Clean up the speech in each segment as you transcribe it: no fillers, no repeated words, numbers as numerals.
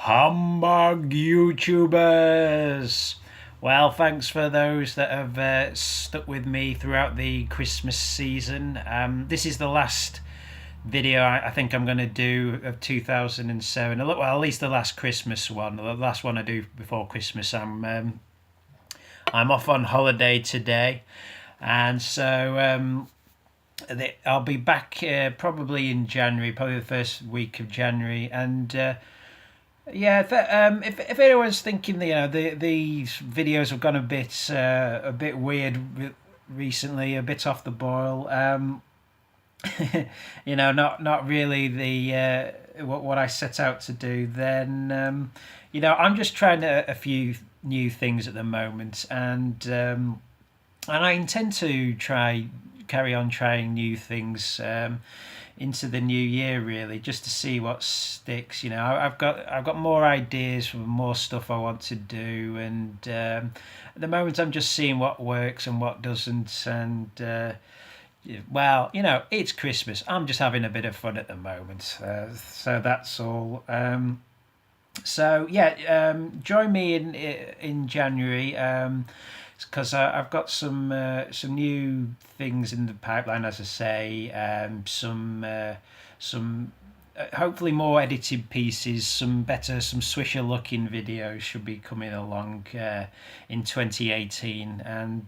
Humbug YouTubers! Well, thanks for those that have stuck with me throughout the Christmas season. This is the last video I think I'm going to do of 2007. Well, at least the last Christmas one. The last one I do before Christmas. I'm off on holiday today, and so I'll be back probably in January, probably the first week of January, and yeah, if anyone's thinking, these videos have gone a bit weird recently, a bit off the boil. Not really the what I set out to do. Then I'm just trying a few new things at the moment, and I intend to carry on trying new things into the new year, really, just to see what sticks. I've got more ideas for more stuff I want to do, and at the moment I'm just seeing what works and what doesn't. And well, it's Christmas. I'm just having a bit of fun at the moment, so that's all. So yeah, join me in January, because I've got some new things in the pipeline, as I say. Some hopefully more edited pieces, some swisher looking videos should be coming along in 2018, and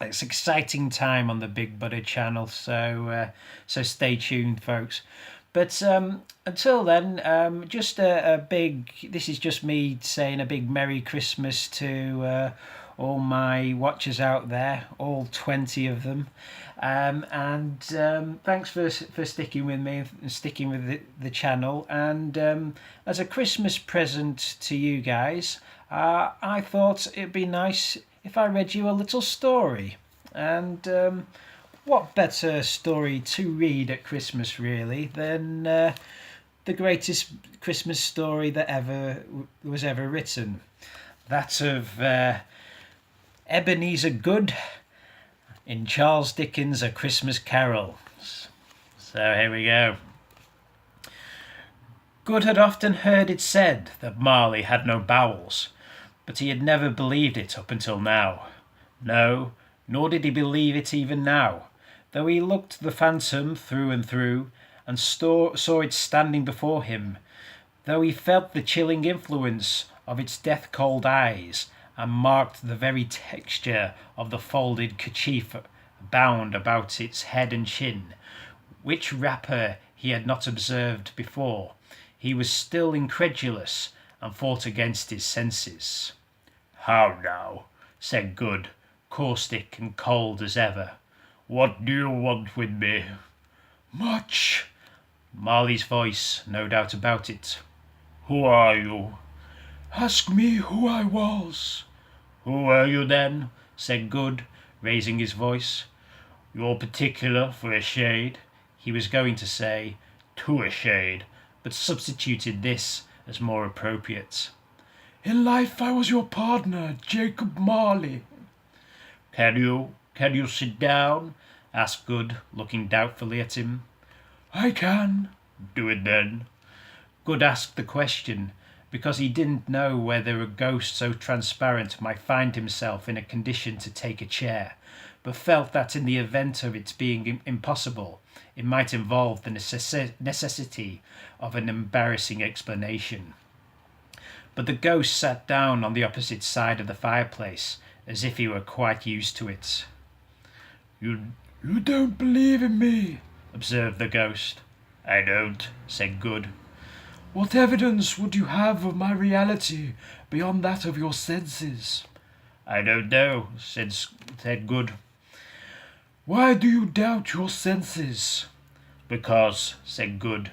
it's an exciting time on the Big Butter channel. So stay tuned, folks. But until then, just a big. This is just me saying a big Merry Christmas to all my watchers out there, all 20 of them, and thanks for sticking with me and sticking with the channel. And as a Christmas present to you guys, I thought it'd be nice if I read you a little story. And what better story to read at Christmas, really, than the greatest Christmas story that was ever written? That of Ebenezer Goode in Charles Dickens' A Christmas Carol. So here we go. Goode had often heard it said that Marley had no bowels, but he had never believed it up until now. No, nor did he believe it even now, though he looked the phantom through and through, and saw it standing before him, though he felt the chilling influence of its death-cold eyes, and marked the very texture of the folded kerchief bound about its head and chin, which wrapper he had not observed before. He was still incredulous, and fought against his senses. "How now?" said Goode, caustic and cold as ever. "What do you want with me?" "Much." Marley's voice, no doubt about it. "Who are you?" "Ask me who I was." "Who were you then?" said Goode, raising his voice. "You're particular for a shade," he was going to say, "to a shade," but substituted this as more appropriate. "In life I was your partner, Jacob Marley." Can you sit down?" asked Goode, looking doubtfully at him. "I can." "Do it then." Goode asked the question because he didn't know whether a ghost so transparent might find himself in a condition to take a chair, but felt that in the event of its being impossible, it might involve the necessity of an embarrassing explanation. But the ghost sat down on the opposite side of the fireplace, as if he were quite used to it. You don't believe in me," observed the ghost. "I don't," said Goode. "What evidence would you have of my reality beyond that of your senses?" "I don't know," said Goode. "Why do you doubt your senses?" "Because," said Goode,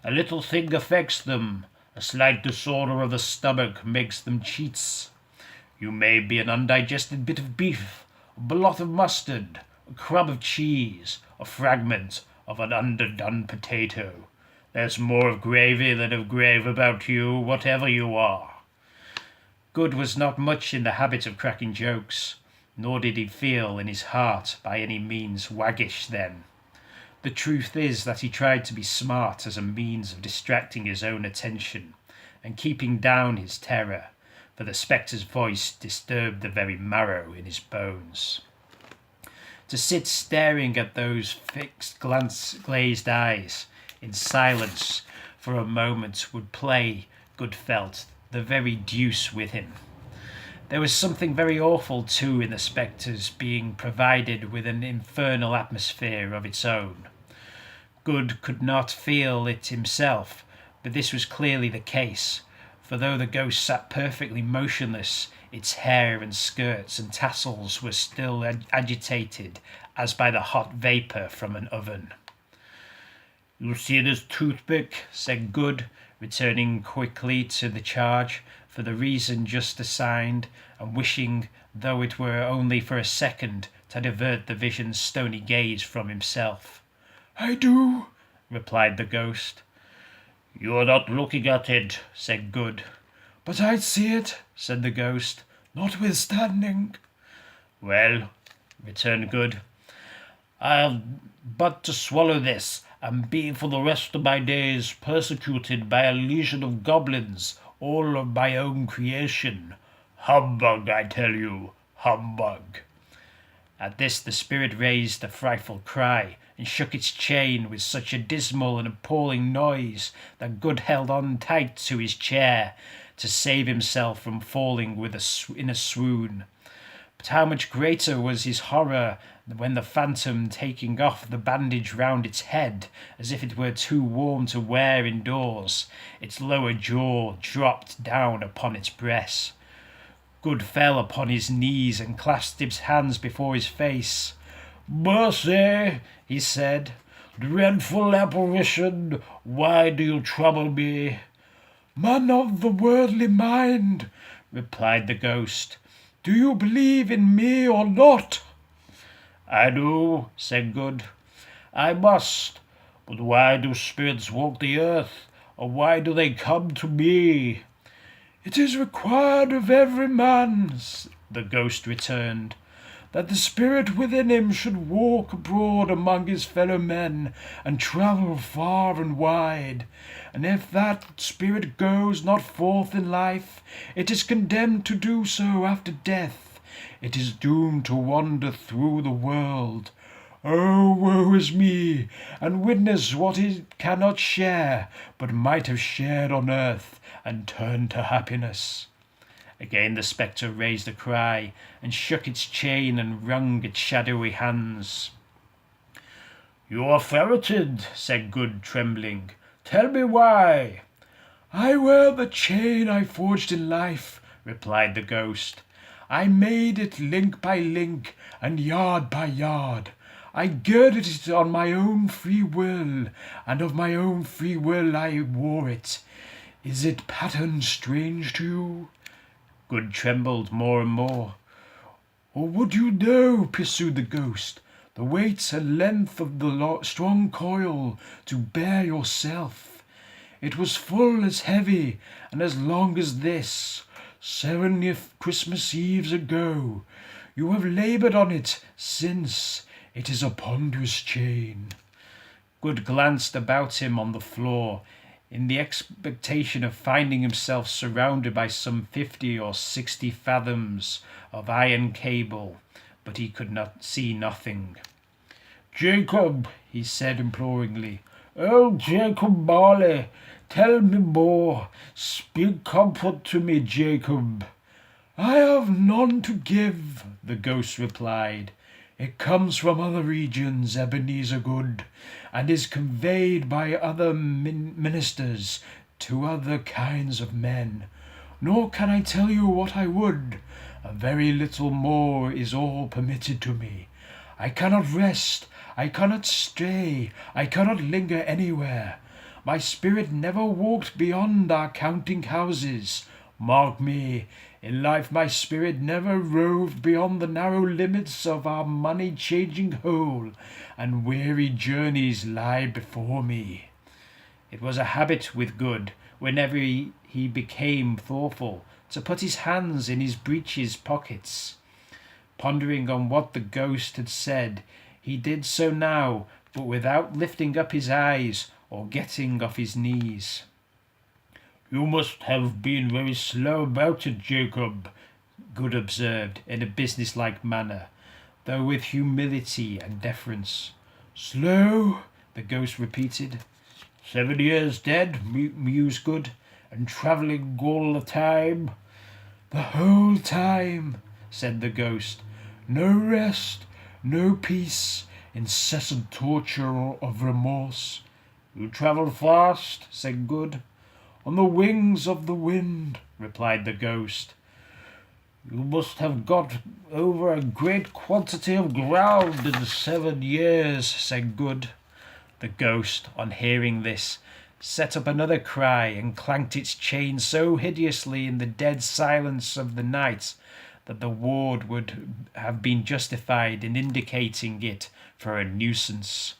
"a little thing affects them. A slight disorder of the stomach makes them cheats. You may be an undigested bit of beef, a blot of mustard, a crumb of cheese, a fragment of an underdone potato. There's more of gravy than of grave about you, whatever you are." Goode was not much in the habit of cracking jokes, nor did he feel in his heart by any means waggish then. The truth is that he tried to be smart as a means of distracting his own attention, and keeping down his terror, for the spectre's voice disturbed the very marrow in his bones. To sit staring at those fixed glazed eyes in silence for a moment would play, Good felt, the very deuce with him. There was something very awful too in the spectre's being provided with an infernal atmosphere of its own. Good could not feel it himself, but this was clearly the case, for though the ghost sat perfectly motionless, its hair and skirts and tassels were still agitated as by the hot vapour from an oven. "You see this toothpick?" said Good, returning quickly to the charge, for the reason just assigned, and wishing, though it were only for a second, to divert the vision's stony gaze from himself. "I do," replied the ghost. "You're not looking at it," said Good. "But I see it," said the ghost, "notwithstanding." "Well," returned Good, "I've but to swallow this, and be for the rest of my days persecuted by a legion of goblins, all of my own creation. Humbug, I tell you, humbug." At this the spirit raised a frightful cry, and shook its chain with such a dismal and appalling noise that Good held on tight to his chair to save himself from falling in a swoon. But how much greater was his horror when the phantom, taking off the bandage round its head, as if it were too warm to wear indoors, its lower jaw dropped down upon its breast. Good fell upon his knees and clasped his hands before his face. "Mercy," he said, "dreadful apparition, why do you trouble me?" "Man of the worldly mind," replied the ghost, "do you believe in me or not?" "I do," said Good. "I must. But why do spirits walk the earth, or why do they come to me?" "It is required of every man," the ghost returned, "that the spirit within him should walk abroad among his fellow men, and travel far and wide. And if that spirit goes not forth in life, it is condemned to do so after death. It is doomed to wander through the world. Oh, woe is me, and witness what it cannot share, but might have shared on earth, and turned to happiness." Again the spectre raised a cry, and shook its chain and wrung its shadowy hands. "You are ferreted," said Good, trembling. "Tell me why." "I wear the chain I forged in life," replied the ghost. "I made it link by link, and yard by yard. I girded it on my own free will, and of my own free will I wore it. Is it pattern strange to you?" Good trembled more and more. "Or would you know," pursued the ghost, "the weight and length of the strong coil to bear yourself? It was full as heavy and as long as this, 7 Christmas Eves ago. You have laboured on it since. It is a ponderous chain." Good glanced about him on the floor, in the expectation of finding himself surrounded by some 50 or 60 fathoms of iron cable, but he could not see nothing. "Jacob," he said imploringly, "oh, Jacob Marley, tell me more. Speak comfort to me, Jacob." "I have none to give," the ghost replied. "It comes from other regions, Ebenezer Good, and is conveyed by other ministers to other kinds of men. Nor can I tell you what I would. A very little more is all permitted to me. I cannot rest, I cannot stay, I cannot linger anywhere. My spirit never walked beyond our counting houses. Mark me, in life my spirit never roved beyond the narrow limits of our money-changing hole, and weary journeys lie before me." It was a habit with Good, whenever he became thoughtful, to put his hands in his breeches pockets. Pondering on what the ghost had said, he did so now, but without lifting up his eyes or getting off his knees. You must have been very slow about it, Jacob, Good observed, in a businesslike manner, though with humility and deference. Slow? The ghost repeated. 7 years dead, mused Good, and travelling all the time. The whole time, said the ghost. No rest, no peace, incessant torture of remorse. You travelled fast, said Good. On the wings of the wind, replied the ghost. You must have got over a great quantity of ground in 7 years, said Good. The ghost, on hearing this, set up another cry and clanked its chain so hideously in the dead silence of the night that the ward would have been justified in indicating it for a nuisance.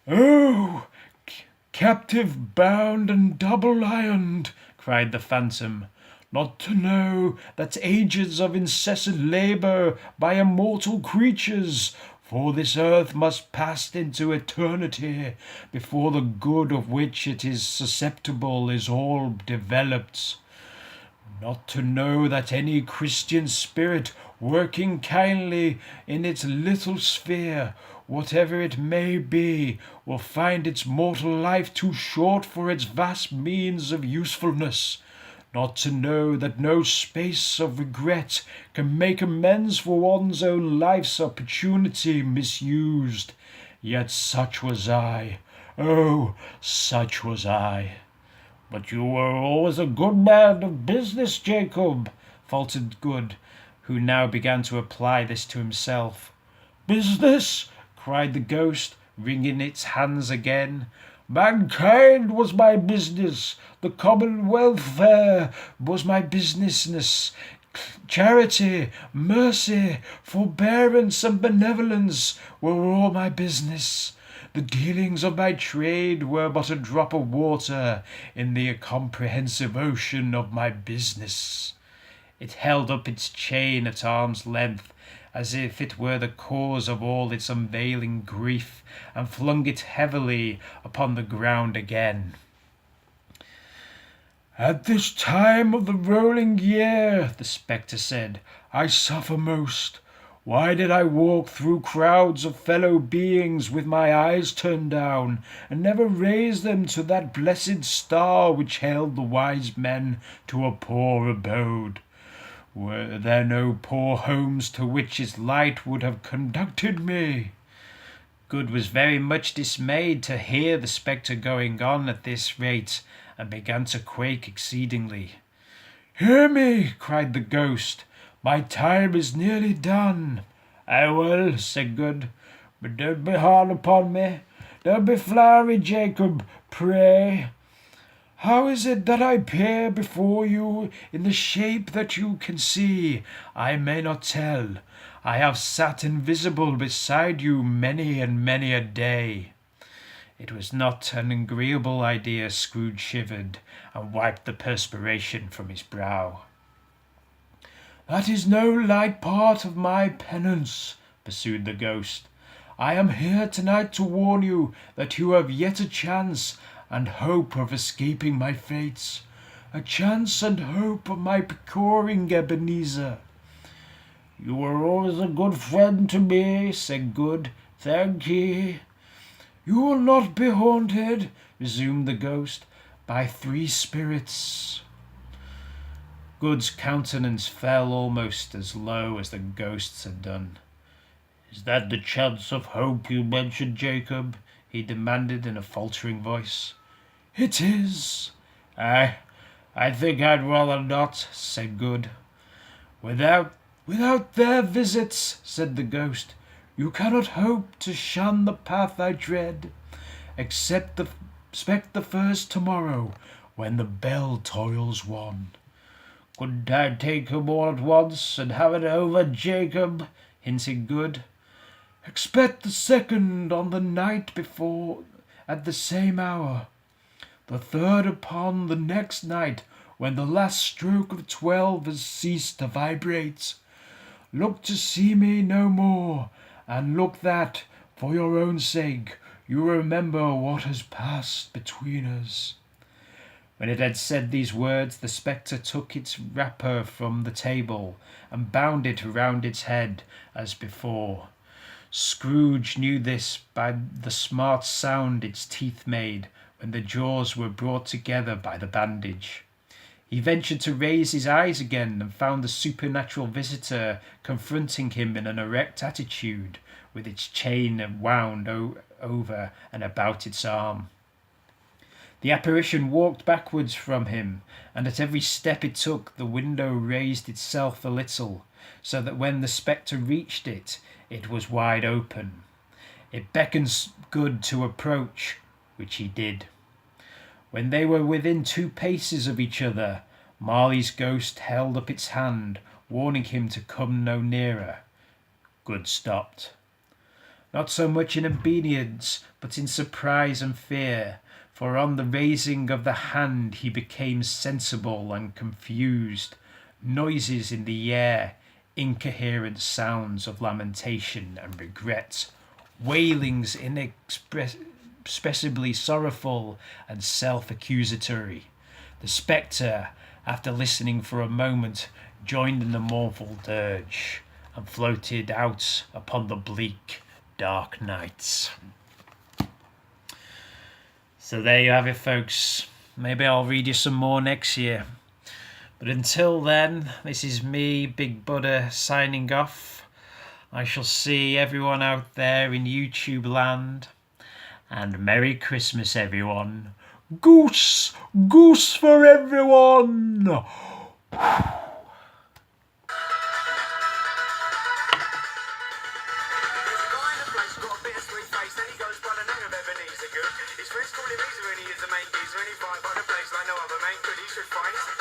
"Oh, captive bound and double ironed," cried the phantom, "not to know that ages of incessant labour by immortal creatures for this earth must pass into eternity before the good of which it is susceptible is all developed. Not to know that any Christian spirit working kindly in its little sphere, whatever it may be, will find its mortal life too short for its vast means of usefulness. Not to know that no space of regret can make amends for one's own life's opportunity misused. Yet such was I. Oh, such was I." "But you were always a good man of business, Jacob," faltered Good, who now began to apply this to himself. "Business!" cried the ghost, wringing its hands again. "Mankind was my business. The common welfare was my business. Charity, mercy, forbearance, and benevolence were all my business. The dealings of my trade were but a drop of water in the comprehensive ocean of my business." It held up its chain at arm's length, as if it were the cause of all its unveiling grief, and flung it heavily upon the ground again. "At this time of the rolling year," the spectre said, "I suffer most. Why did I walk through crowds of fellow beings with my eyes turned down, and never raise them to that blessed star which held the wise men to a poor abode? Were there no poor homes to which its light would have conducted me?" Good was very much dismayed to hear the spectre going on at this rate, and began to quake exceedingly. "Hear me!" cried the ghost. "My time is nearly done." "I will," said Good. "But don't be hard upon me. Don't be flowery, Jacob, pray. How is it that I appear before you in the shape that you can see? I may not tell. I have sat invisible beside you many and many a day." It was not an agreeable idea. Scrooge shivered, and wiped the perspiration from his brow. "That is no light part of my penance," pursued the ghost. "I am here tonight to warn you that you have yet a chance and hope of escaping my fates. A chance and hope of my procuring Ebenezer." "You were always a good friend to me," said Good. "Thank ye." "You will not be haunted," resumed the ghost, "by 3 spirits." Good's countenance fell almost as low as the ghost's had done. "Is that the chance of hope you mentioned, Jacob?" he demanded in a faltering voice. "It is." I think I'd rather not," said Good. Without their visits," said the ghost, "you cannot hope to shun the path I tread. Expect the first tomorrow, when the bell tolls 1. "Couldn't I take 'em all at once, and have it over, Jacob?" hinted Good. "Expect the second on the night before, at the same hour. The third upon the next night, when the last stroke of 12 has ceased to vibrate. Look to see me no more, and look that, for your own sake, you remember what has passed between us." When it had said these words, the spectre took its wrapper from the table and bound it round its head as before. Scrooge knew this by the smart sound its teeth made when the jaws were brought together by the bandage. He ventured to raise his eyes again and found the supernatural visitor confronting him in an erect attitude, with its chain wound over and about its arm. The apparition walked backwards from him, and at every step it took, the window raised itself a little, so that when the spectre reached it, it was wide open. It beckoned Good to approach, which he did. When they were within 2 paces of each other, Marley's ghost held up its hand, warning him to come no nearer. Good stopped. Not so much in obedience, but in surprise and fear, for on the raising of the hand he became sensible and confused. Noises in the air, incoherent sounds of lamentation and regret, wailings inexpressibly sorrowful and self-accusatory. The spectre, after listening for a moment, joined in the mournful dirge and floated out upon the bleak, dark nights. So there you have it, folks. Maybe I'll read you some more next year. But until then, this is me, Big Buddha, signing off. I shall see everyone out there in YouTube land. And Merry Christmas, everyone. Goose! Goose for everyone! His friends call him Easer and he is the main geezer and he vibe on the place like no other man could. He should find his